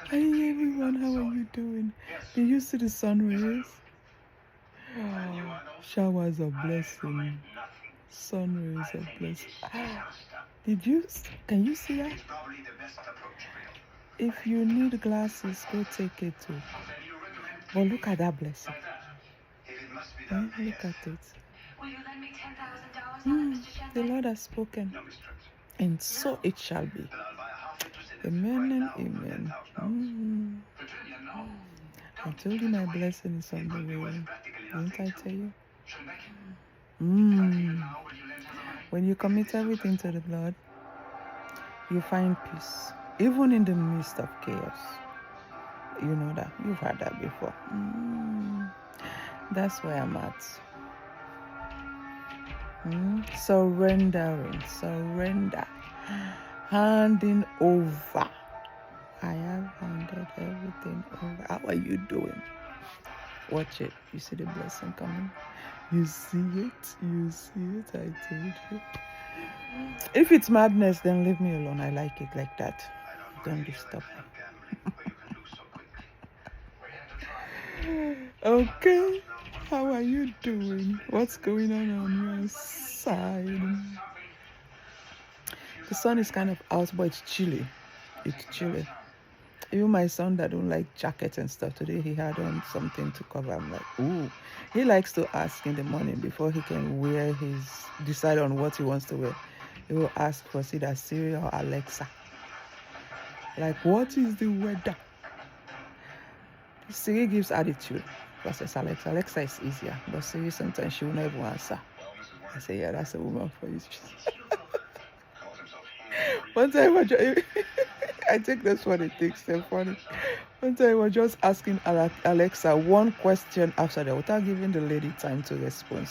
Hi everyone, how are you doing? Did you see the sun rays? Oh, showers of blessing. Sun rays of blessing. Did you? Can you see that? If you need glasses, go take it too. But look at that blessing. Look at it. The Lord has spoken, and so it shall be. Amen and amen. I told you my blessing is on the way. Didn't I tell you? When you commit everything to the Lord, you find peace, even in the midst of chaos. You know that. You've heard that before. That's where I'm at. Surrendering, surrender, handing over. I have handed everything over. How are you doing? Watch it. You see the blessing coming? You see it? You see it? I told you. If it's madness, then leave me alone. I like it like that. Don't disturb me. Okay. How are you doing? What's going on your side? The sun is kind of out, but it's chilly. It's chilly. Even my son that don't like jackets and stuff, today he had on something to cover. I'm like, ooh. He likes to ask in the morning before he can decide on what he wants to wear. He will ask for either Siri or Alexa. Like, what is the weather? Siri gives attitude versus Alexa. Alexa is easier, but Siri sometimes she will not even answer. I say, yeah, that's a woman for you. One time I think that's what it takes. So funny. One time I was just asking Alexa one question after that without giving the lady time to respond.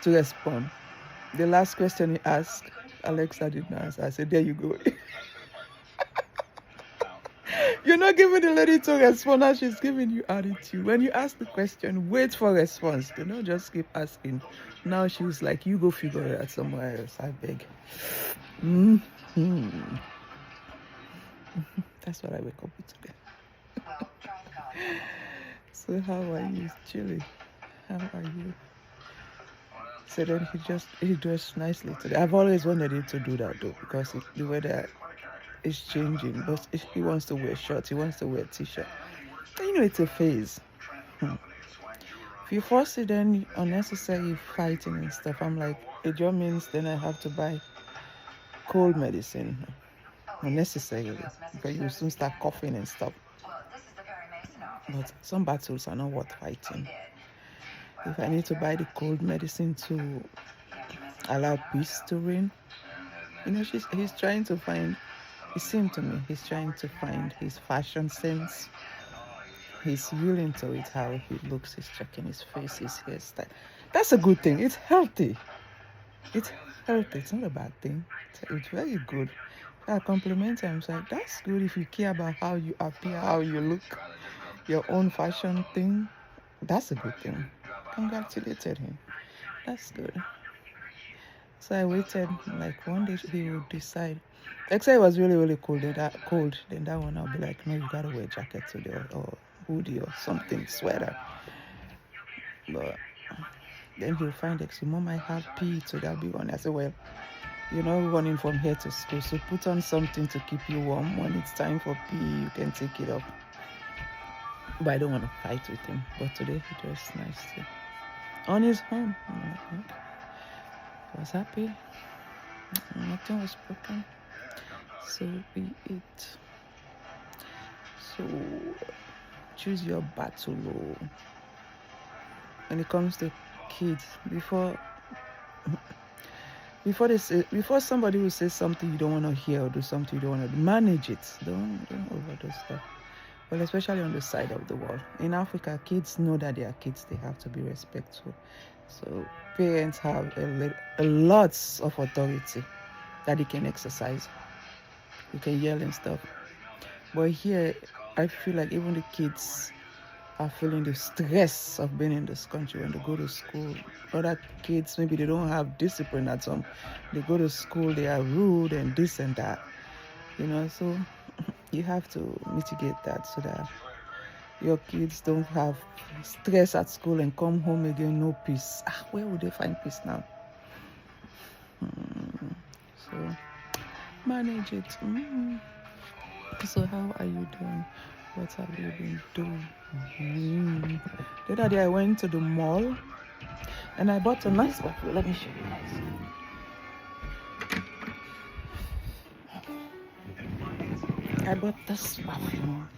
The last question he asked, Alexa did not answer. I said, there you go. You're not giving the lady to respond, now she's giving you attitude. When you ask the question, wait for response. Do not just keep asking. Now she's like, you go figure it out somewhere else. I beg. That's what I wake up with today. So how are you? Chilly. How are you? So then he dressed nicely today. I've always wanted him to do that though, because the weather is changing. But if he wants to wear shorts, he wants to wear t-shirt. You know, it's a phase. If you force it, then unnecessary fighting and stuff. I'm like, it just means then I have to buy cold medicine unnecessarily, because you will soon start coughing and stuff. But some battles are not worth fighting. If I need to buy the cold medicine to allow peace to reign, you know, he's trying to find, it seemed to me, he's trying to find his fashion sense. He's willing to it, how he looks, he's checking his face, his hairstyle. That's a good thing. It's healthy. It's healthy. It's not a bad thing. It's very good. I compliment him. It's like, that's good if you care about how you appear, how you look, your own fashion thing. That's a good thing. Congratulated him. That's good. So I waited, like one day he would decide. Except it was really, really cold. Then that one I'll be like, no, you gotta wear a jacket today, or hoodie or something, sweater. But then he'll find it. So Mom, I have PE, so that'll be one. I said, well, you're not running from here to school, so put on something to keep you warm. When it's time for PE, you can take it off. But I don't want to fight with him. But today he dressed nicely. On his home. I was happy. Nothing was broken. So be it. So choose your battle. When it comes to kids, before somebody will say something you don't want to hear or do something you don't want to do, manage it. Don't overdo stuff. Well, especially on the side of the world. In Africa, kids know that they are kids. They have to be respectful. So parents have a lot of authority that they can exercise. You can yell and stuff. But here, I feel like even the kids are feeling the stress of being in this country when they go to school. Other kids, maybe they don't have discipline at some. They go to school, they are rude and this and that. You know, so You have to mitigate that so that your kids don't have stress at school and come home again, no peace. Where would they find peace now? So manage it. So how are you doing? What have you been doing? The other day I went to the mall and I bought a nice perfume. Let me show you guys. I bought this perfume.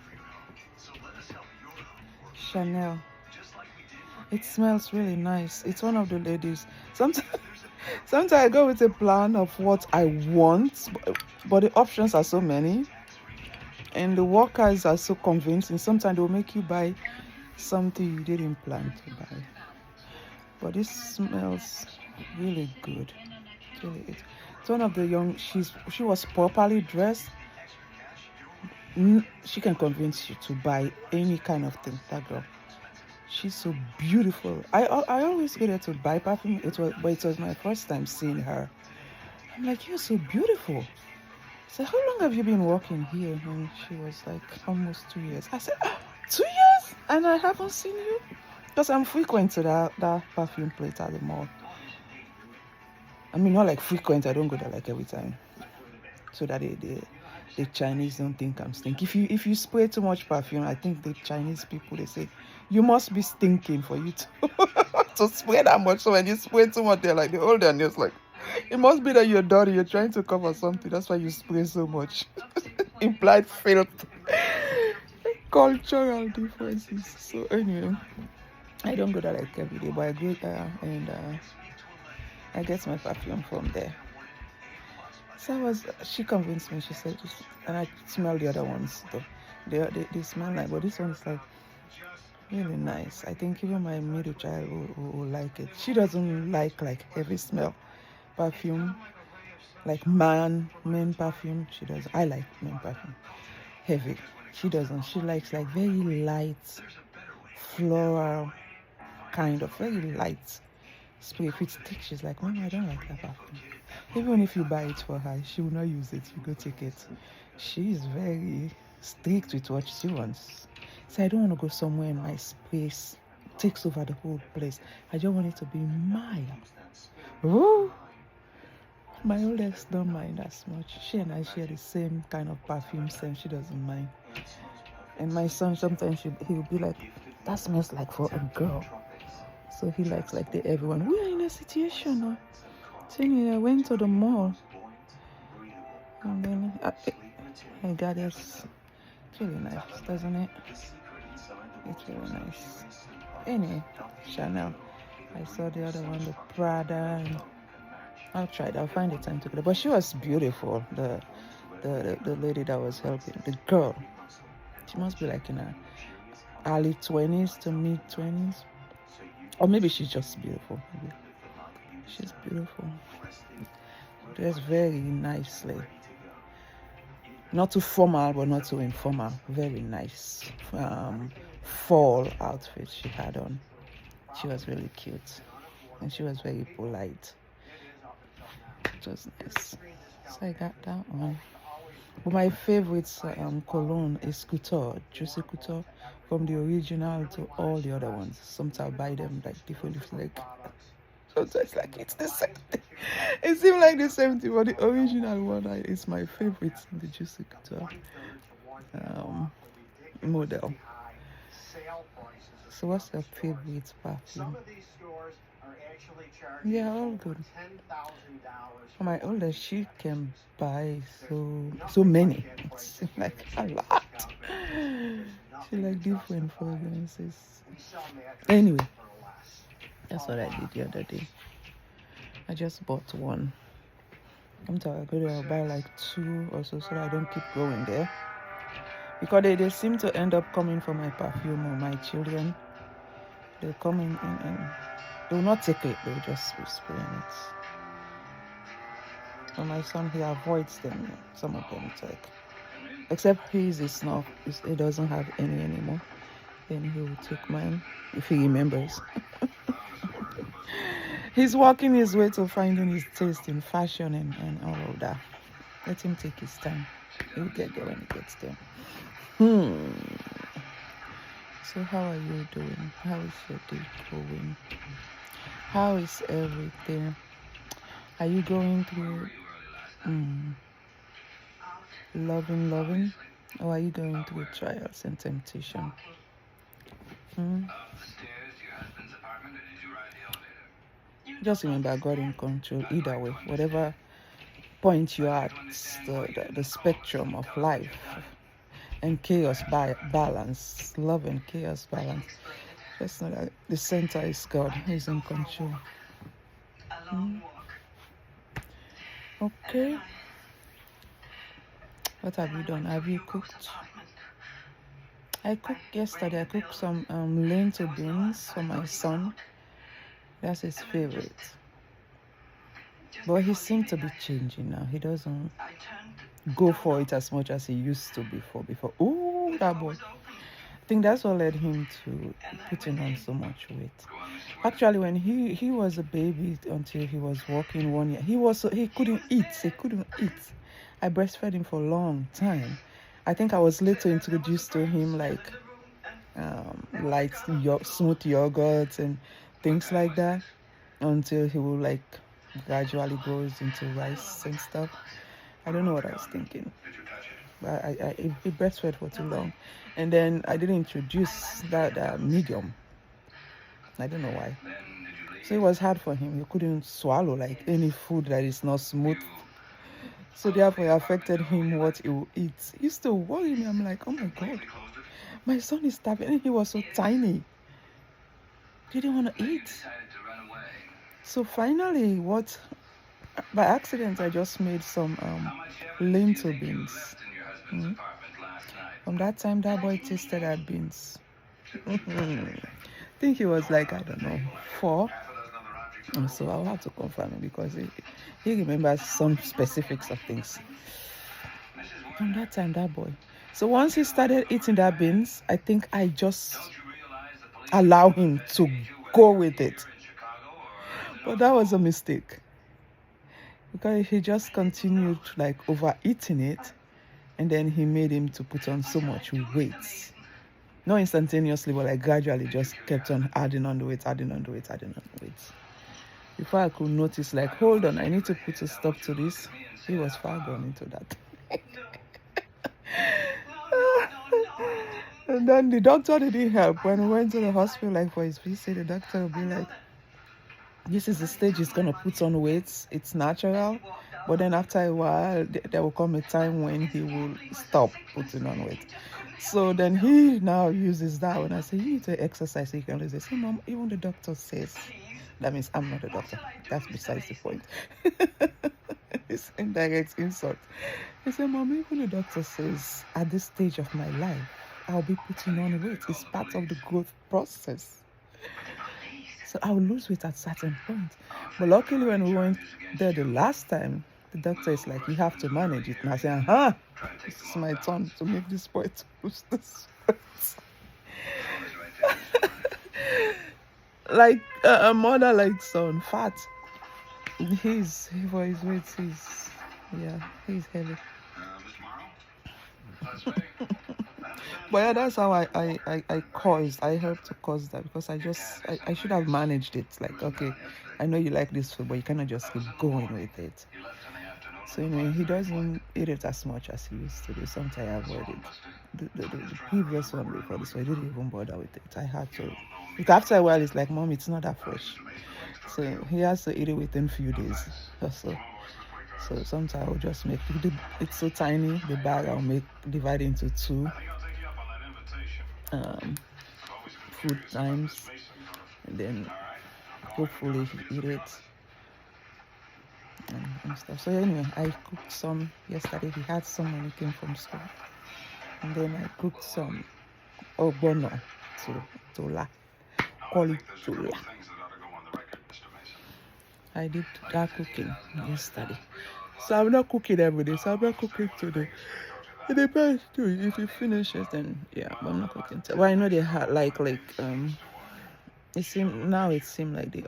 Chanel. It smells really nice. It's one of the ladies. Sometimes I go with a plan of what I want, but the options are so many. And the workers are so convincing. Sometimes they will make you buy something you didn't plan to buy. But this smells really good. Really, it's one of the young. She was properly dressed. She can convince you to buy any kind of thing. That girl. She's so beautiful. I always get her to buy perfume. It was my first time seeing her. I'm like, you're so beautiful. I said, how long have you been working here? And she was like, almost 2 years. I said, 2 years? And I haven't seen you? Because I'm frequent to that perfume place at the mall. I mean, not like frequent. I don't go there like every time. So that the Chinese don't think I'm stinking. If you spray too much perfume, I think the Chinese people, they say, you must be stinking for you to spray that much. So when you spray too much, they're like, they hold their nails like, it must be that you're dirty, you're trying to cover something. That's why you spray so much. Implied filth. Cultural differences. So anyway, I don't go there like every day, but I go there and I get my perfume from there. So she convinced me. She said, and I smell the other ones though. They smell nice, but this one is like really nice. I think even my middle child will like it. She doesn't like heavy smell perfume, like men perfume. She doesn't. I like men perfume, heavy. She doesn't. She likes like very light, floral, kind of very light spray. If it's thick, she's like, Mama, I don't like that perfume. Even if you buy it for her, she will not use it. You go take it. She's very strict with what she wants. So I don't want to go somewhere and my space takes over the whole place. I just want it to be mine. Ooh. My oldest don't mind as much. She and I share the same kind of perfume scent. She doesn't mind. And my son, sometimes he'll be like, that smells like for a girl. So he likes like everyone. We are in a situation now. I went to the mall. And then I got this. It's really nice, doesn't it? It's really nice. Anyway, Chanel. I saw the other one, the Prada. And I'll try it. I'll find the time to get it. But she was beautiful. The lady that was helping. The girl. She must be like in her early 20s to mid 20s. Or maybe she's just beautiful. Maybe. She's beautiful. Dressed very nicely. Not too formal, but not too informal. Very nice. Fall outfit she had on. She was really cute. And she was very polite. It was nice. So I got that one. But my favorite cologne is Couture. Juicy Couture. From the original to all the other ones. Sometimes I buy them like differently. Like, sometimes like it's the same thing. It seems like the same thing, but the original one is my favorite. The Juicy Couture model. So what's your favorite perfume? Yeah, all good. For my oldest, she can buy so many. It seems like a lot. She like different fragrances. Anyway, that's what I did the other day. I just bought one. I'm tired. I'll buy like 2 or so that I don't keep going there. Because they seem to end up coming for my perfume or my children. They come in and they will not take it. They'll just be spraying it. For my son, he avoids them. Some of them take. Except his is not. He doesn't have any anymore. Then he will take mine if he remembers. He's working his way to finding his taste in fashion and all of that. Let him take his time. He'll get there when he gets there. Hmm. So how are you doing? How is your day going? How is everything? Are you going through loving, or are you going through trials and temptation? Just remember God in control either way. Whatever point you are at, the spectrum of life and chaos balance, love and chaos balance. Just know that the center is God. He's in control. Okay. What have you done? Have you cooked? I cooked yesterday. I cooked some lentil beans for my son. That's his favorite. But he seems to be changing now. He doesn't go for it as much as he used to before. Oh, that boy. I think that's what led him to putting on so much weight. Actually, when he was a baby until he was walking 1 year, he couldn't eat. I breastfed him for a long time. I think I was later introduced to him like smooth yogurts and things like that until he will like gradually goes into rice and stuff. I don't know what I was thinking, but I breastfed for too long, and then I didn't introduce that medium. I don't know why. So it was hard for him. He couldn't swallow like any food that is not smooth. So therefore it affected him what he will eat. It used to worry me. I'm like, oh my God, my son is starving. And he was so tiny. He didn't want to eat. So finally, by accident, I just made some lentil beans. From that time, that boy tasted that beans. I think he was like, I don't know, 4. And so I'll have to confirm it because he remembers some specifics of things. From that time, that boy. So once he started eating that beans, I think I just allow him to go with it. But that was a mistake. Because he just continued like overeating it, and then he made him to put on so much weight. Not instantaneously, but like gradually just kept on adding on the weight. Before I could notice, like, hold on, I need to put a stop to this. He was far gone into that. And then the doctor didn't help. When we went to the hospital, like for his visit, the doctor would be like, this is the stage he's going to put on weight. It's natural. But then after a while, there will come a time when he will stop putting on weight. So then he now uses that. When I say, you need to exercise so you can lose it. Say, Mom, even the doctor says. That means I'm not a doctor. That's besides the point. It's indirect insult. He said, Mom, even the doctor says at this stage of my life, I'll be putting on weight. It's part of the growth process. So I'll lose weight at certain point. But luckily when we went there the last time, the doctor is like, you have to manage it. And I said, this is my turn to make this boy to lose this weight. Like a mother like son, fat. He's for his weight, he's heavy. But yeah, that's how I caused. I helped to cause that because I should have managed it. Like, okay, I know you like this food, but you cannot just keep going with it. So he doesn't eat it as much as he used to do. Sometimes I avoid it. The previous one before this, so I didn't even bother with it. I had to. Because after a while, it's like, Mom, it's not that fresh. So he has to eat it within a few days or so. So sometimes I'll just make it's so tiny, the bag I'll divide into 2 food times, and then hopefully he eat it and stuff. So anyway, I cooked some yesterday. He had some when he came from school, and then I cooked some ogbono tola. Call it tola. I did that cooking yesterday. So I'm not cooking every day. So I'm not cooking today. It depends too. If you finish it, then yeah. But I'm not cooking today. Well, I know they had like It seemed like they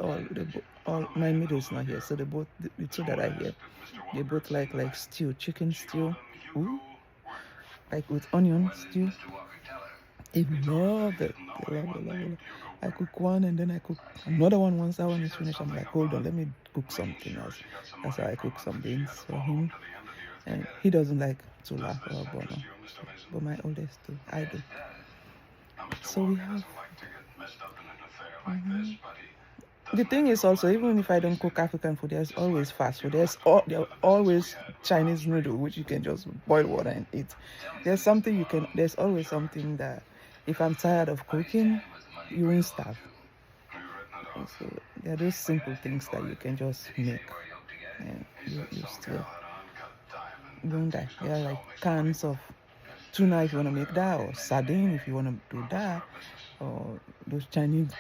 all my middle is not here. So they both the 2 that are here, they both like stew, chicken stew. Ooh, like with onion stew. They love it. They love it, love it. I cook one and then I cook another one. Once that one is finished, I'm like, hold on, let me cook something else. That's how I cook some beans for him. And he doesn't like tula or bono, but my oldest do. I do. So we have. Mhm. The thing is also, even if I don't cook African food, there's always fast food. There's always Chinese noodle, which you can just boil water and eat. There's always something that if I'm tired of cooking, you won't starve. And so there are those simple things that you can just make and you still won't die. There are like cans of tuna if you want to make that, or sardine if you want to do that, or those Chinese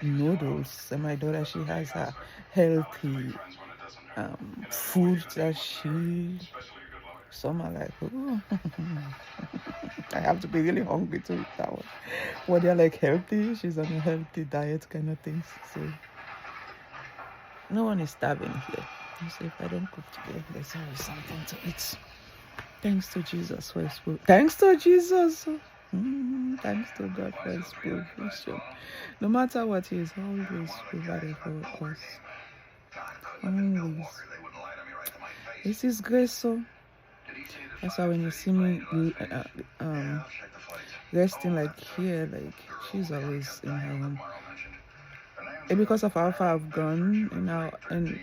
noodles. And my daughter, she has her healthy food that some are like, oh, I have to be really hungry to eat that one. Well, they're like healthy. She's on a healthy diet kind of things. So no one is starving here. So if I don't cook today, there's always something to eat. Thanks to Jesus for his food. Thanks to Jesus. Thanks to God for his provision. No matter what, he is always provided for us. Always. It's his grace, so that's why when you see me resting like here, like she's always in her room. And because of how far I've gone and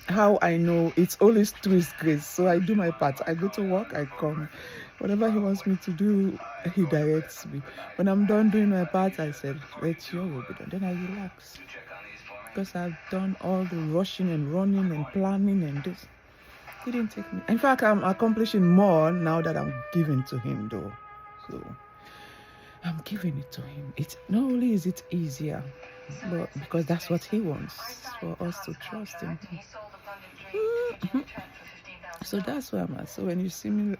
how I know it's always through his grace. So I do my part. I go to work, I come. Whatever he wants me to do, he directs me. When I'm done doing my part, I said, let your will be done. Then I relax. Because I've done all the rushing and running and planning and this. He didn't take me. In fact, I'm accomplishing more now that I'm giving to him though. So I'm giving it to him. It's not only is it easier, but because that's what he wants, for us to trust in him. So that's where I'm at. So when you see me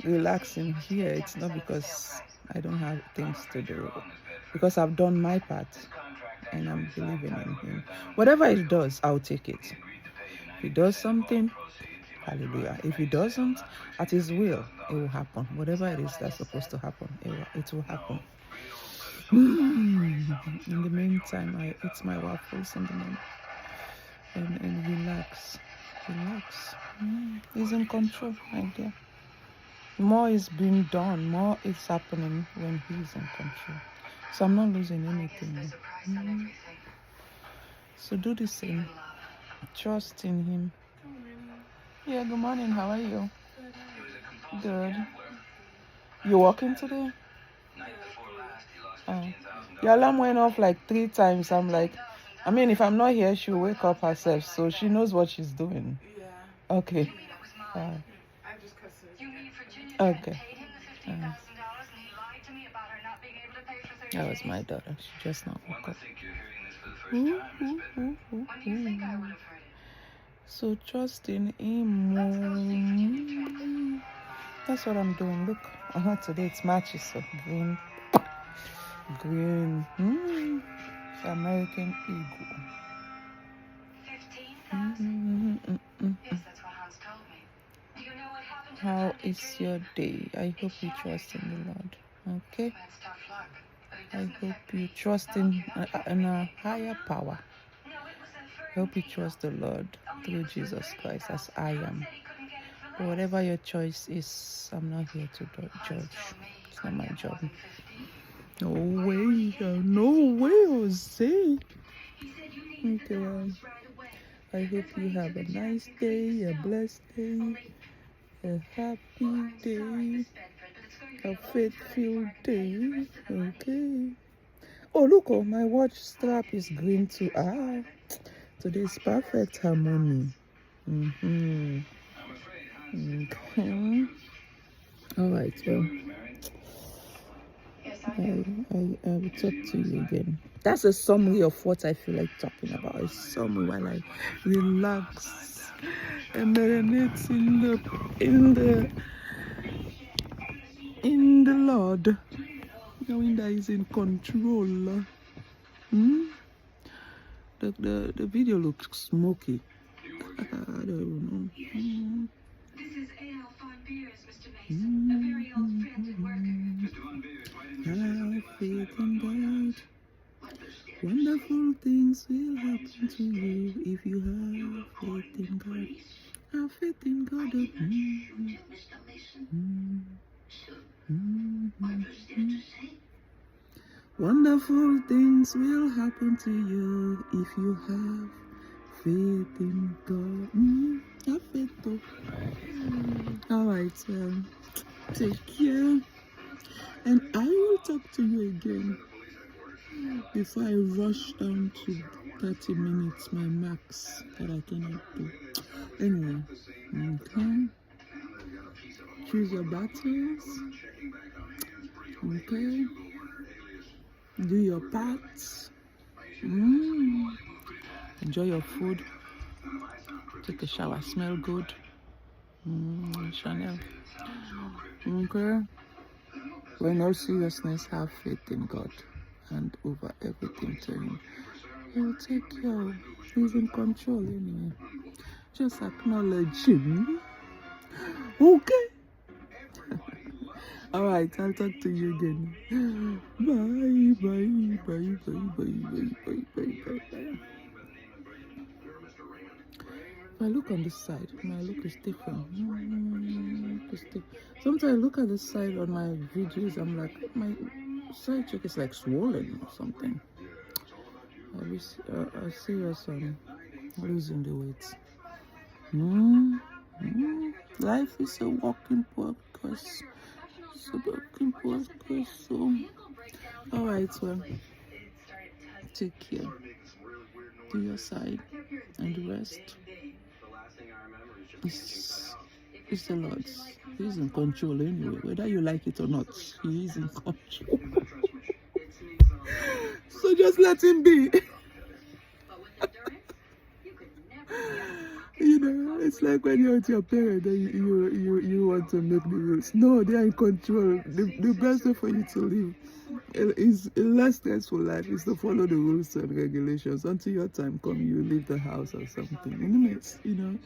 relaxing here, it's not because I don't have things to do, because I've done my part and I'm believing in him. Whatever he does, I'll take it. If he does something, hallelujah. If he doesn't, at his will, it will happen. Whatever it is that's supposed to happen, it will happen. In the meantime, I eat my waffles in the morning and relax. He's in control, my dear. More is being done, more is happening when he's in control. So I'm not losing anything. So do the same. Trust in him. Yeah, good morning. How are you? Good. You working today? Your alarm went off like 3 times. I'm like, if I'm not here, she'll wake up herself. So she knows what she's doing. Yeah. Okay. Okay. That was my daughter. She just now woke up. So trust in him. That's what I'm doing. Look, today it's matches, so green. The American Eagle. How is your day? I hope you trust in the Lord. Okay. I hope you trust in a higher power. I hope you trust the Lord through Jesus Christ, as I am. But whatever your choice is, I'm not here to judge. It's not my job. No way, Jose. Okay. I hope you have a nice day, a blessed day, a happy day, a faith-filled day. Okay. Oh, look, my watch strap is green too. Today's perfect harmony. Okay. All right, well, I will talk to you again. That's a summary of what I feel like talking about. A summary while I relax and marinate in the Lord, knowing that He's in control. The video looks smoky. I don't know. things will happen to you if you have faith in God. Have faith in God. Wonderful things will happen to you if you have faith in God. Have faith though. Alright, take care. And I will talk to you again before I rush down to 30 minutes, my max that I cannot do. Anyway, okay. Choose your battles. Okay. Do your parts. Enjoy your food. Take a shower. Smell good. Chanel. Okay. When all seriousness, have faith in God and over everything to Him. He'll take care. He's in control anyway. Just acknowledge Him. Okay. Alright, I'll talk to you again. Bye, bye, bye, bye, bye, bye, bye, bye, bye. If I look on this side, my look is different. Sometimes I look at the side on my videos, I'm like, my side check is like swollen or something. I see us losing the weight. Life is a walking podcast. It's a walking podcast. So, alright, well, take care. Do your side and the rest. It's the Lord's. He's in control anyway. Whether you like it or not, He is in control. So just let Him be. You know, it's like when you're with your parents and you want to make the rules. No, they are in control. The best way for you to live is a less stressful life is to follow the rules and regulations until your time comes. You leave the house or something. Anyways, you know,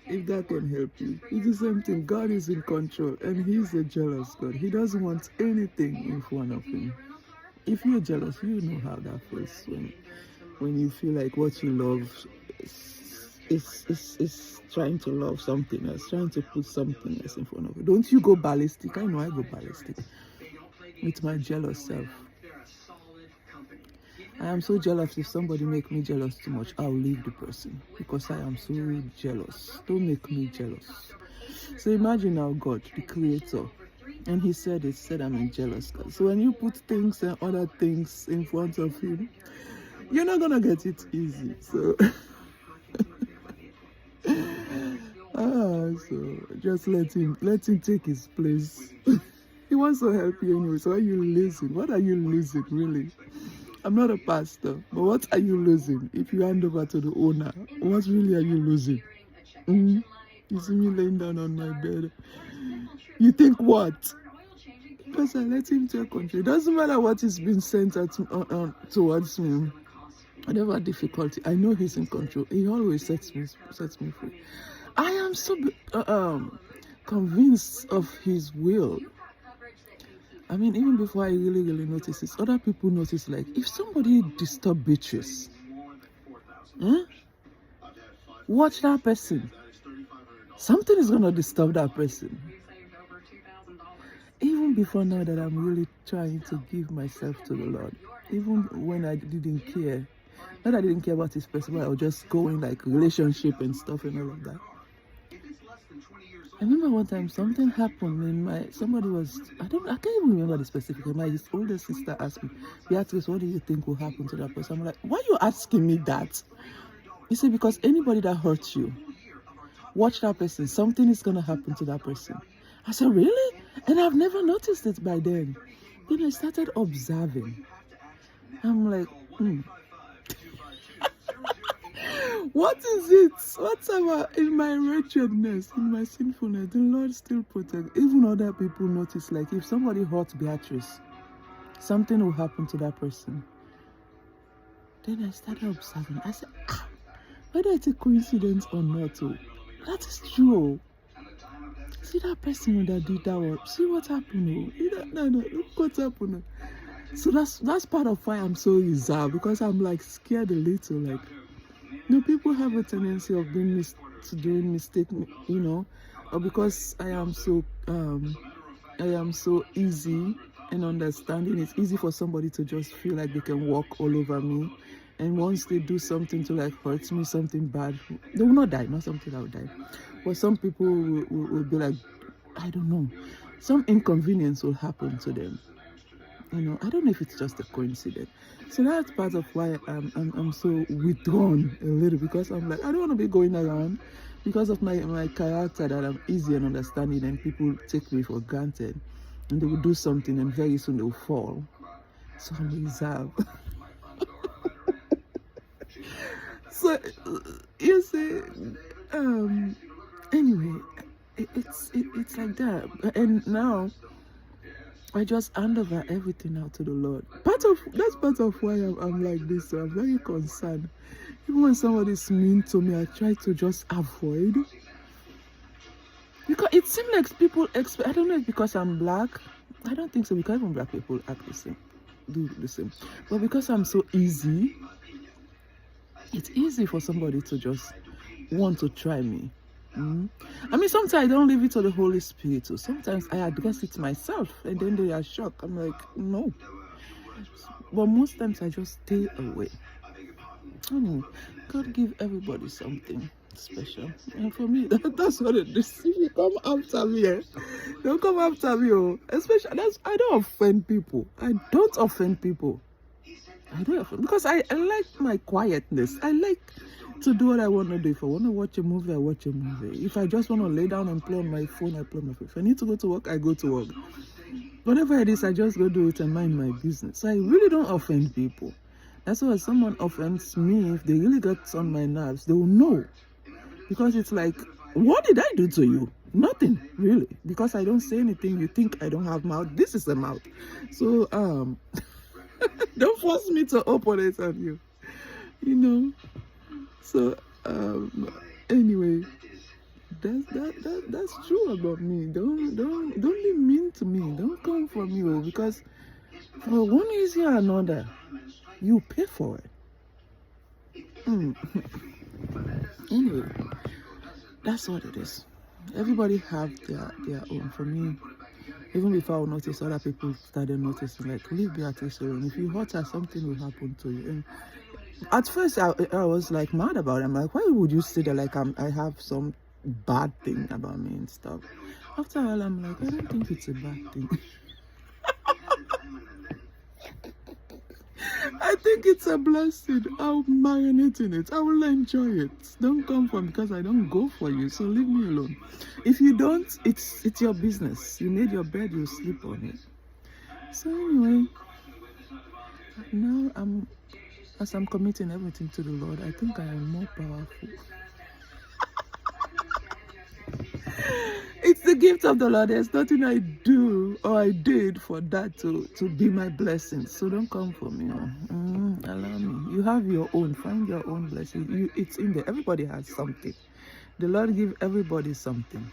if that can help you, it's the same thing. God is in control, and He's a jealous God. He doesn't want anything in front of Him. If you're jealous, you know how that feels when you feel like what you love is trying to love something else, trying to put something else in front of you. Don't you go ballistic? I know I go ballistic with my jealous self. I am so jealous. If somebody make me jealous too much, I'll leave the person because I am so jealous. Don't make me jealous. So imagine now God, the creator, and He said I'm a jealous God. So when you put things and other things in front of Him, you're not gonna get it easy. So so just let him take His place. He wants to help you anyway. So are you losing? What are you losing really? I'm not a pastor, but what are you losing if you hand over to the owner? What really are you losing? You see me laying down on my bed. You think what? Because I let Him take control. It doesn't matter what is being sent towards me. Whatever difficulty, I know He's in control. He always sets me free. I am so convinced of His will. I mean, even before I really notice this, other people notice, like, if somebody disturb Beatrice, watch that person. Something is going to disturb that person. Even before now that I'm really trying to give myself to the Lord, even when I didn't care, not that I didn't care about this person, but I was just going like relationship and stuff and all of that. I remember one time something happened I can't even remember the specific. My older sister asked me, Beatrice, what do you think will happen to that person? I'm like, why are you asking me that? You see, because anybody that hurts you, watch that person. Something is going to happen to that person. I said, really? And I've never noticed it by then. Then I started observing. I'm like, what is it? Whatever, in my wretchedness, in my sinfulness, the Lord still protects. Even other people notice, like, if somebody hurts Beatrice, something will happen to that person. Then I started observing. I said, whether it's a coincidence or not, that is true. See that person that did that one? See what happened? No, look what happened. So that's part of why I'm so reserved, because I'm like scared a little. Like, people have a tendency of doing mistake, or because I am so easy in understanding. It's easy for somebody to just feel like they can walk all over me, and once they do something to like hurt me, something bad, they will not die. Not something that will die, but some people will be like, I don't know, some inconvenience will happen to them. I don't know if it's just a coincidence. So that's part of why I'm so withdrawn a little, because I'm like, I don't want to be going around because of my character, that I'm easy and understanding, and people take me for granted, and they will do something and very soon they'll fall. So I'm reserved. So you see, anyway, it's like that. And now I just hand over everything now to the Lord. That's part of why I'm like this. So I'm very concerned. Even when somebody's mean to me, I try to just avoid. Because it seems like people expect, I don't know if because I'm black. I don't think so, because even black people act the same, do the same. But because I'm so easy, it's easy for somebody to just want to try me. I mean, sometimes I don't leave it to the Holy Spirit. So sometimes I address it myself, and then they are shocked. I'm like, no. But most times I just stay away. God give everybody something special, and for me, that's what it is. If you come after me, don't come after me. Oh, especially I don't offend people. I don't offend people. Because I like my quietness. I like to do what I want to do. If I want to watch a movie, I watch a movie. If I just want to lay down and play on my phone, I play on my phone. If I need to go to work, I go to work. Whatever it is, I just go do it and mind my business. So I really don't offend people. That's why if someone offends me, if they really get on my nerves, they will know. Because it's like, what did I do to you? Nothing, really. Because I don't say anything, you think I don't have mouth. This is a mouth. So, don't force me to open it on you. So anyway, that's true about me. Don't be mean to me. Don't come for me, because for one reason or another, you pay for it. Anyway, that's what it is. Everybody have their own. For me, even before I notice, other people started noticing, like, leave Beatrice alone. If you hurt her, something will happen to you. And at first, I was like mad about it. I'm like, why would you say that? Like, I have some bad thing about me and stuff. After a while, I'm like, I don't think it's a bad thing. I think it's a blessing. I'll marinate in it. I will enjoy it. Don't come for me, because I don't go for you. So leave me alone. If you don't, it's your business. You made your bed, you sleep on it. So anyway, now as I'm committing everything to the Lord, I think I am more powerful. It's the gift of the Lord. There's nothing I do or I did for that to be my blessing. So don't come for me. Allow me. You have your own. Find your own blessing. It's in there. Everybody has something. The Lord give everybody something.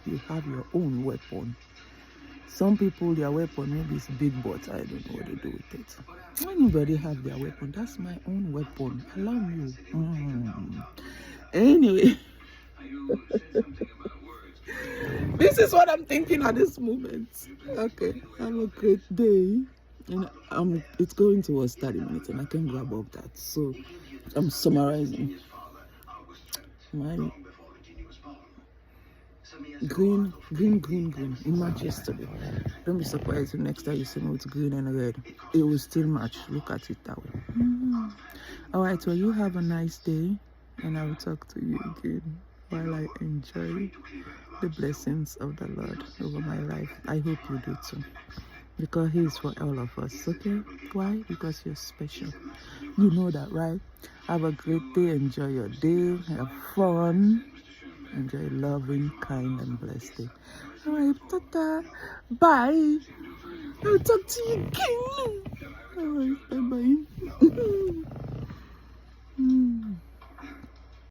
You have your own weapon. Some people, their weapon maybe is big, but I don't know what to do with it. Anybody have their weapon. That's my own weapon. Allow me. Anyway. This is what I'm thinking at this moment. Okay, have a great day. And it's going towards 30 minutes, and I can grab up that. So I'm summarizing. My green it matches today. Don't be surprised if next time you see me with green and red, it will still match. Look at it that way. All right, well, you have a nice day, and I will talk to you again while I enjoy the blessings of the Lord over my life. I hope you do too, because He is for all of us. Okay? Why? Because you're special. You know that, right? Have a great day. Enjoy your day. Have fun. Enjoy a loving, kind, and blessed day. All right, ta-ta. Bye. I'll talk to you again. All right, bye-bye.